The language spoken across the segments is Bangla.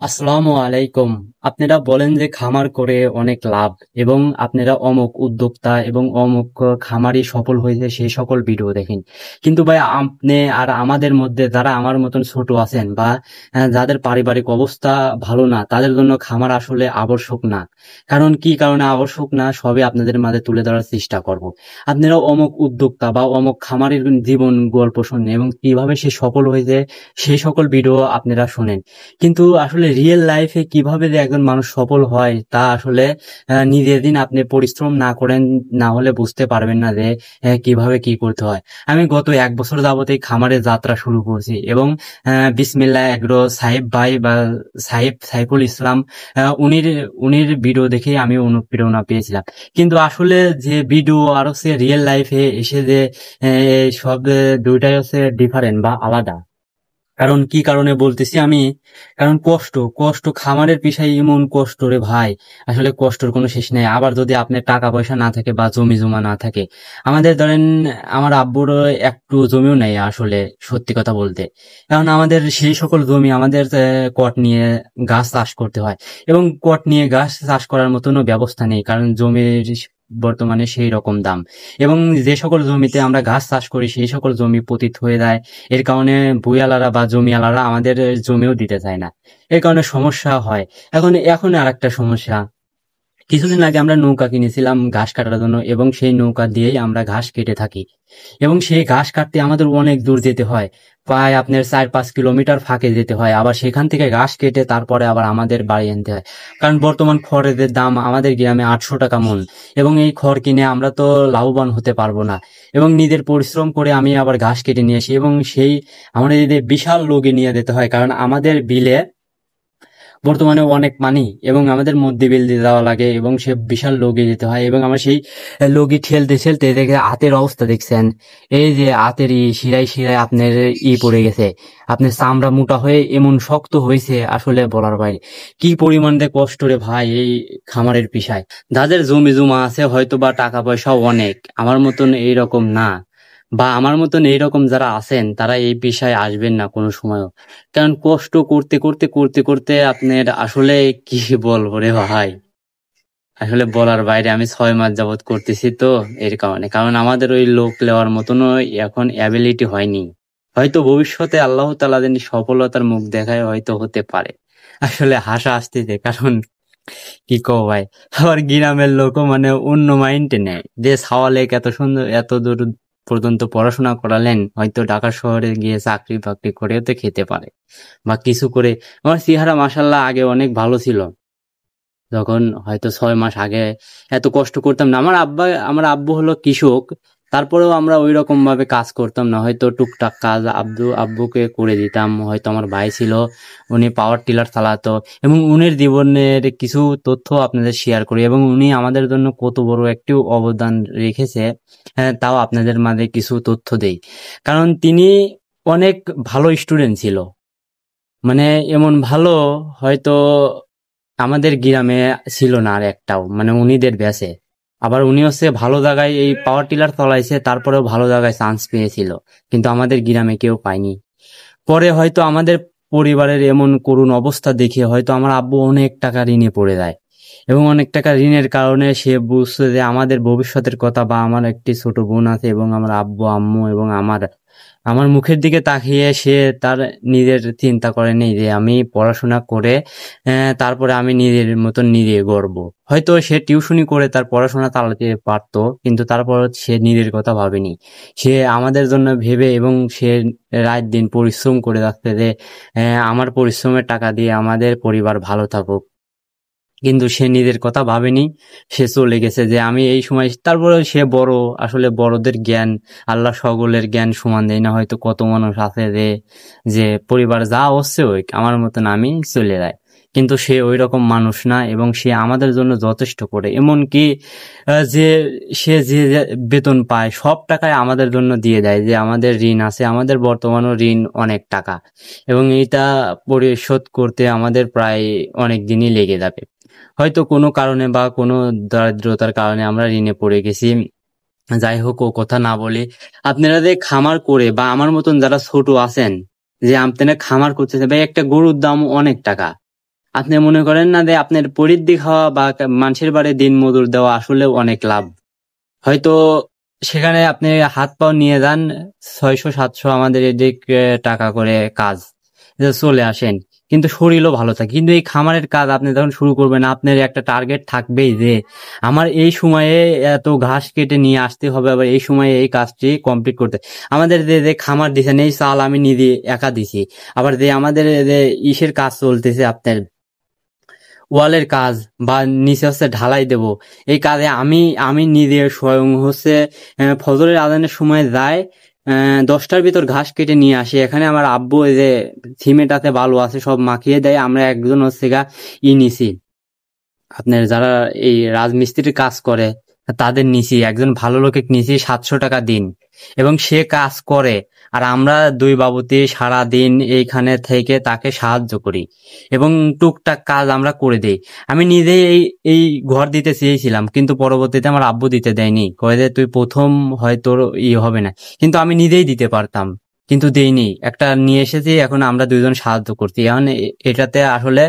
আসসালামু আলাইকুম। আপনারা বলেন যে খামার করে অনেক লাভ এবং আপনারা অমুক উদ্যোক্তা এবং অমুক খামারি সফল হয়েছে সেই সকল ভিডিও দেখেন। কিন্তু ভাই আপনি আর আমাদের মধ্যে যারা আমার মতন ছোট আছেন বা যাদের পারিবারিক অবস্থা ভালো না তাদের জন্য খামার আসলে আবশ্যক না। কারণ কি কারণে আবশ্যক না সবই আপনাদের মাঝে তুলে ধরার চেষ্টা করব। আপনারা অমুক উদ্যোক্তা বা অমুক খামারের জীবন গল্প শোনেন এবং কিভাবে সে সফল হয়েছে সেই সকল ভিডিও আপনারা শোনেন। কিন্তু আসলে রিয়েল লাইফে কিভাবে যে একজন মানুষ সফল হয় তা আসলে নিজের দিন আপনি পরিশ্রম না করেন না হলে বুঝতে পারবেন না যে কিভাবে কি করতে হয়। আমি গত 1 বছর যাবত এই খামারের যাত্রা শুরু করছি এবং বিসমিল্লাহ এগ্রো সাহেব ভাই বা সাইফুল ইসলাম উনির উনির ভিডিও দেখেই আমি অনুপ্রেরণা পেয়েছিলাম। কিন্তু আসলে যে ভিডিও আর হচ্ছে রিয়েল লাইফে এসে যে সব দুইটাই হচ্ছে ডিফারেন্ট বা আলাদা। কারণ কি কারণে বলতেছি আমি, কারণ কষ্ট কষ্ট খামারের পেশায় এমন কষ্ট রে ভাই, আসলে কষ্টর কোনো শেষ নেই। আবার যদি আপনার টাকা পয়সা না থাকে বা জমি জমা না থাকে, আমাদের ধরেন আমার আব্বুর একটু জমিও নেই আসলে, সত্যি কথা বলতে। কারণ আমাদের সেই সকল জমি আমাদের কট নিয়ে গাছ চাষ করতে হয় এবং কট নিয়ে গাছ চাষ করার মতনও ব্যবস্থা নেই, কারণ জমির বর্তমানে সেই রকম দাম। এবং যে সকল জমিতে আমরা গাছ চাষ করি সেই সকল জমি পতিত হয়ে যায়। এর কারণে ভূঁইয়ালারা বা জমিওয়ালারা আমাদের জমিও দিতে চায় না। এর কারণে সমস্যা হয়। এখন আর একটা সমস্যা, কিছুদিন আগে আমরা নৌকা কিনেছিলাম ঘাস কাটার জন্য এবং সেই নৌকা দিয়েই আমরা ঘাস কেটে থাকি এবং সেই ঘাস কাটতে আমাদের অনেক দূর যেতে হয়। প্রায় আপনার 4-5 কিলোমিটার ফাঁকে যেতে হয়, আবার সেখান থেকে ঘাস কেটে তারপরে আবার আমাদের বাড়ি আনতে হয়। কারণ বর্তমান খড়ের দাম আমাদের গ্রামে 800 টাকা মূল এবং এই খড় কিনে আমরা তো লাভবান হতে পারবো না। এবং নিজের পরিশ্রম করে আমি আবার ঘাস কেটে নিয়ে আসি এবং সেই আমাদের এদের বিশাল লগি নিয়ে যেতে হয়, কারণ আমাদের বিলে বর্তমানে অনেক পানি এবং আমাদের মধ্যে বিল দিয়ে দেওয়া লাগে এবং সে বিশাল লগি যেতে হয় এবং আমার সেই লগি ঠেলতে ঠেলতে দেখে হাতের অবস্থা দেখছেন, এই যে হাতের শিরায় শিরায় আপনার পড়ে গেছে, আপনার চামড়া মোটা হয়ে এমন শক্ত হয়েছে আসলে বলার বাইরে। কি পরিমাণ যে কষ্ট রে ভাই এই খামারের পেশায়। যাদের জমি জমা আছে হয়তো বা টাকা পয়সা অনেক, আমার মতন এইরকম না, বা আমার মতন এইরকম যারা আছেন তারা এই পেশায় আসবেন না কোনো সময়ও। কারণ কষ্ট করতে করতে করতে করতে আপনার আসলে কি বলবো রে ভাই, আসলে বলার বাইরে। আমি 6 মাস যাবত করতেছি তো, এর কারণে, কারণ আমাদের ওই লোক নেওয়ার মতনও এখন অ্যাবিলিটি হয়নি। হয়তো ভবিষ্যতে আল্লাহ তাআলা যদি সফলতার মুখ দেখায় হয়তো হতে পারে। আসলে হাসা আসতেছে, কারণ কি কও ভাই, আবার গ্রামের লোকও মানে অন্য মাইন্ডে নেয় যে সাওয়ালেক এত সুন্দর এত দূর পর্যন্ত পড়াশোনা করালেন, হয়তো ঢাকা শহরে গিয়ে চাকরি বাকরি করেও তো খেতে পারে বা কিছু করে। আমার চেহারা মাশাল্লাহ আগে অনেক ভালো ছিল, যখন হয়তো 6 মাস আগে এত কষ্ট করতাম না। আমার আব্বু হলো কৃষক, তারপরেও আমরা ওই রকম ভাবে কাজ করতাম না, হয়তো টুকটাক কাজ আব্বুকে করে দিতাম। হয়তো আমার ভাই ছিল, উনি পাওয়ার টিলার চালাতো এবং উনির জীবনের কিছু তথ্য আপনাদের শেয়ার করি এবং উনি আমাদের জন্য কত বড় একটি অবদান রেখেছে, হ্যাঁ তাও আপনাদের মাঝে কিছু তথ্য দেই। কারণ তিনি অনেক ভালো স্টুডেন্ট ছিল, মানে এমন ভালো হয়তো আমাদের গ্রামে ছিল না আর একটাও, মানে উনিদের ব্যাচে। আবার উনি হচ্ছে ভালো জায়গায় এই পাওয়ার টিলার চালাইছে, তারপরেও ভালো জায়গায় চান্স পেয়েছিল, কিন্তু আমাদের গ্রামে কেউ পায়নি। পরে হয়তো আমাদের পরিবারের এমন করুণ অবস্থা দেখে হয়তো আমার আব্বু অনেক টাকা ঋণে পড়ে যায় এবং অনেক টাকা ঋণের কারণে সে বুঝছে যে আমাদের ভবিষ্যতের কথা, বা আমার একটি ছোট বোন আছে এবং আমার আব্বু আম্মু এবং আমার আমার মুখের দিকে তাকিয়ে সে তার নিজের চিন্তা করেনি যে আমি পড়াশোনা করে তারপরে আমি নিজের মতন নিজে গড়বো। হয়তো সে টিউশনি করে তার পড়াশোনা চালাতে পারতো, কিন্তু তারপর সে নিজের কথা ভাবেনি। সে আমাদের জন্য ভেবে এবং সে রাত দিন পরিশ্রম করে যাচ্ছে যে আমার পরিশ্রমের টাকা দিয়ে আমাদের পরিবার ভালো থাকুক, কিন্তু সে নিজের কথা ভাবেনি। সে চলে গেছে যে আমি এই সময়, তারপরে সে বড়, আসলে বড়দের জ্ঞান আল্লাহ সকলের জ্ঞান সমান দেয় না। হয়তো কত মানুষ আছে যে যে পরিবার যা হচ্ছে ওই আমার মতন আমি চলে যায়, কিন্তু সে ওই রকম মানুষ না এবং সে আমাদের জন্য যথেষ্ট করে। এমনকি যে সে যে যে বেতন পায় সব টাকায় আমাদের জন্য দিয়ে দেয়, যে আমাদের ঋণ আছে, আমাদের বর্তমানও ঋণ অনেক টাকা এবং এটা পরিশোধ করতে আমাদের প্রায় অনেক দিনই লেগে যাবে। হয়তো কোনো কারণে বা কোনো দারিদ্রতার কারণে আমরা ঋণে পড়ে গেছি। যাই হোক, ও কথা না বলি। আপনারা যে খামার করে বা আমার মতন যারা ছোট আছেন, যে আপনারা খামার করতেছে ভাই, একটা গরুর দাম অনেক টাকা। আপনি মনে করেন না যে আপনার পরিধি খাওয়া বা মানুষের বাড়ি দিন মজুর দেওয়া আসলে অনেক লাভ। হয়তো সেখানে আপনি হাত পাও নিয়ে যান 600-700 আমাদের এদিক টাকা করে কাজ, যে চলে আসেন, কিন্তু শরীরও ভালো থাকে। কিন্তু এই খামারের কাজ আপনি যখন শুরু করবেন, আপনার একটা টার্গেট থাকবেই যে আমার এই সময়ে এত ঘাস কেটে নিয়ে আসতে হবে, আবার এই সময়ে এই কাজটি কমপ্লিট করতে। আমাদের যে যে খামার দিছেন, এই চাল আমি নিজে একা দিছি। আবার যে আমাদের যে ইসের কাজ চলতেছে, আপনার ওয়ালের কাজ বা নিচে হচ্ছে ঢালাই দেব, এই কাজে আমি আমি নিজে স্বয়ং হচ্ছে ফজরের আজানের সময় যায় 10টার ভিতর ঘাস কেটে নিয়ে আসি। এখানে আমার আব্বু এই যে সিমেন্ট আছে, বালু আছে, সব মাখিয়ে দেয়। আমরা একজন হচ্ছে গা নিছি, আপনার যারা এই রাজমিস্ত্রির কাজ করে তাদের নিছি, একজন ভালো লোকে নিছি 700 টাকা দিন, এবং সে কাজ করে। আর আমরা দুই বাবুতি সারা দিন এইখানে থেকে তাকে সাহায্য করি এবং টুকটাক কাজ আমরা করে দেই। আমি নিজেই এই এই ঘর দিতে চেয়েছিলাম, কিন্তু পরবর্তীতে আমার আব্বু দিতে দেয়নি, কয়ে যে তুই প্রথম, হয় তোর হবে না। কিন্তু আমি নিজেই দিতে পারতাম, কিন্তু দেইনি। একটা নিয়ে এসেছি, এখন আমরা দুইজন সাহায্য করছি। এখন এটাতে আসলে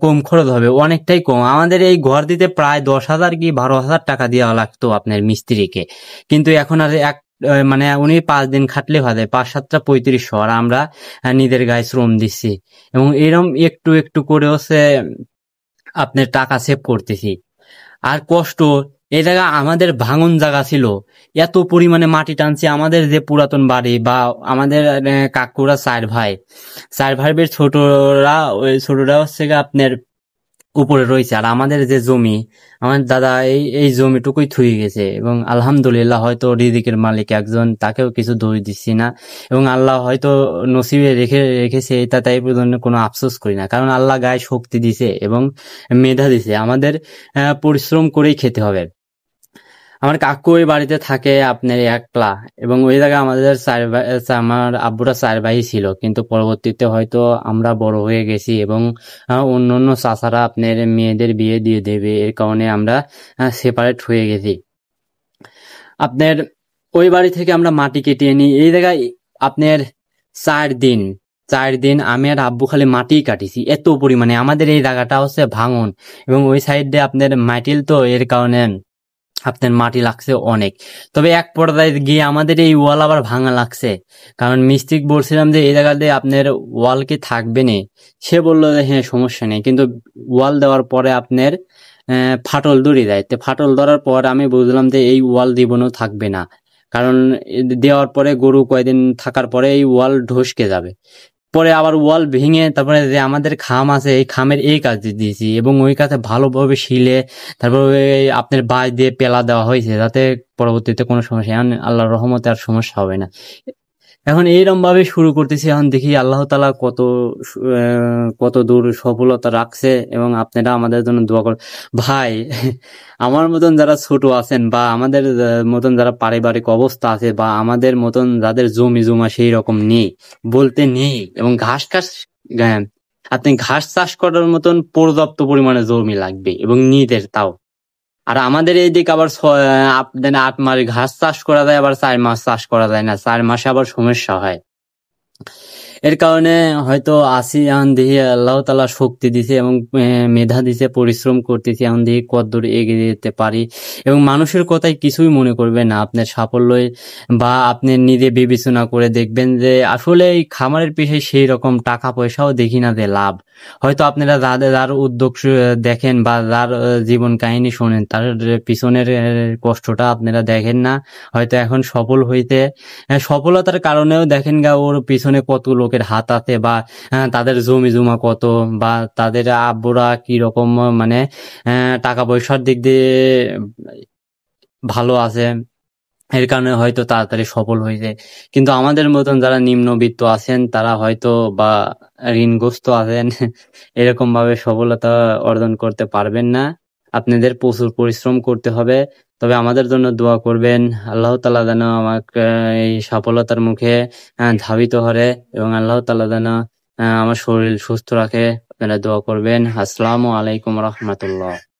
কম খরচ হবে, অনেকটাই কম। আমাদের এই ঘর দিতে প্রায় 10,000 কি 12,000 টাকা দেওয়া লাগতো আপনার মিস্ত্রিকে, কিন্তু এখন আর মানে উনি 5 দিন খাটলে হয় 5-7টা 3500, আর আমরা নিজের গায়ে শ্রম দিচ্ছি এবং এরম একটু একটু করে হচ্ছে আপনার টাকা সেভ করতেছি। আর কষ্ট, এই জায়গা আমাদের ভাঙন জায়গা ছিল, এত পরিমাণে মাটি টানছে। আমাদের যে পুরাতন বাড়ি বা আমাদের কাকুরা 4 ভাই, 4 ভাইয়ের ছোটরা, ওই ছোটরা হচ্ছে গিয়ে আপনার উপরে রয়েছে। আর আমাদের যে জমি, আমার দাদা এই এই জমিটুকুই থুয়ে গেছে, এবং আলহামদুলিল্লাহ হয়তো রিজিকের মালিক একজন, তাকেও কিছু দোষ দিচ্ছি না, এবং আল্লাহ হয়তো নসিবে রেখেছে এটা, তাই জন্য কোনো আফসোস করি না। কারণ আল্লাহ গায়ে শক্তি দিছে এবং মেধা দিছে, আমাদের পরিশ্রম করেই খেতে হবে। আমার কাকু ওই বাড়িতে থাকে আপনার একলা, এবং ওই জায়গায় আমাদের আমার আব্বুরা 4 ভাই ছিল, কিন্তু পরবর্তীতে হয়তো আমরা বড় হয়ে গেছি এবং অন্য অন্য চাচারা আপনার মেয়েদের বিয়ে দিয়ে দেবে, এর কারণে আমরা সেপারেট হয়ে গেছি। আপনার ওই বাড়ি থেকে আমরা মাটি কেটে নিই এই জায়গায়, আপনার 4 দিন 4 দিন আমি আর আব্বু খালি মাটি কাটিছি, এত পরিমাণে। আমাদের এই জায়গাটা হচ্ছে ভাঙন, এবং ওই সাইড দিয়ে আপনার মাটিল, তো এর কারণে আপনার মাটি লাগছে অনেক। তবে এক পর্যায়ে গিয়ে আমাদের এই ওয়াল আবার ভাঙা লাগছে, কারণ মিস্ত্রি বলছিলাম যে এই জায়গাতে আপনার ওয়াল কি থাকবে না, সে বললো যে হ্যাঁ সমস্যা নেই। কিন্তু ওয়াল দেওয়ার পরে আপনার ফাটল ধরে যায়। তো ফাটল ধরার পর আমি বুঝলাম যে এই ওয়াল জীবনেও থাকবে না, কারণ দেওয়ার পরে গরু কয়দিন থাকার পরে এই ওয়াল ঢসকে যাবে। পরে আবার ওয়াল ভেঙে তারপরে যে আমাদের খাম আছে, এই খামের এই কাজ দিয়েছি, এবং ওই কাজে ভালোভাবে শিলে তারপরে আপনার বাঁশ দিয়ে পেলা দেওয়া হয়েছে, যাতে পরবর্তীতে কোনো সমস্যা, এখন আল্লাহর রহমতে আর সমস্যা হবে না। এখন এইরকম ভাবে শুরু করতেছি, এখন দেখি আল্লাহ তাআলা কত দূর সফলতা রাখছে, এবং আপনারা আমাদের জন্য দোয়া কর ভাই। আমার মতন যারা ছোট আছেন, বা আমাদের মতন যারা পারিবারিক অবস্থা আছে, বা আমাদের মতন যাদের জমি জমা সেই রকম নেই, বলতে নেই, এবং আহ, আপনি ঘাস চাষ করার মতন পর্যাপ্ত পরিমাণে জমি লাগবে, এবং নিজের তাও। আর আমাদের এইদিকে আবার আপনার 8 মাস ঘাস চাষ করা যায়, আবার 4 মাস চাষ করা যায় না, 4 মাসে আবার সমস্যা হয়। এর কারণে হয়তো আসি, এখন দেখি আল্লাহ তাআলা শক্তি দিছে এবং মেধা দিছে, পরিশ্রম করতেছি, এখন দেখি কতদূর এগিয়ে যেতে পারি। এবং মানুষের কথায় কিছুই মনে করবেন না আপনার সাফল্যই, বা আপনি নিজে বিবেচনা করে দেখবেন যে আসলে এই খামারের পেশায় সেই রকম টাকা পয়সাও দেখি না যে লাভ। হয়তো আপনারা যার উদ্যোগ দেখেন বা যার জীবন কাহিনী শোনেন, তার পিছনের কষ্টটা আপনারা দেখেন না। হয়তো এখন সফল হইতে, সফলতার কারণেও দেখেন গা ওর পিছনে কত লোকের হাত আছে, বা তাদের জমি জমা কত, বা তাদের আব্বুরা কি রকম, মানে টাকা পয়সার দিক দিয়ে ভালো আছে, এর কারণে হয়তো তাড়াতাড়ি সফল হয়ে যায়। কিন্তু আমাদের মতন যারা নিম্নবিত্ত আছেন, তারা হয়তো বা ঋণগ্রস্ত আছেন, এরকম ভাবে সফলতা অর্জন করতে পারবেন না। আপনাদের প্রচুর পরিশ্রম করতে হবে। তবে আমাদের জন্য দোয়া করবেন, আল্লাহ তাআলা যেন আমাকে এই সফলতার মুখে ধাবিত করে, এবং আল্লাহ তাআলা যেন আমার শরীর সুস্থ রাখে। আপনারা দোয়া করবেন। আসসালামু আলাইকুম রহমতুল্লাহ।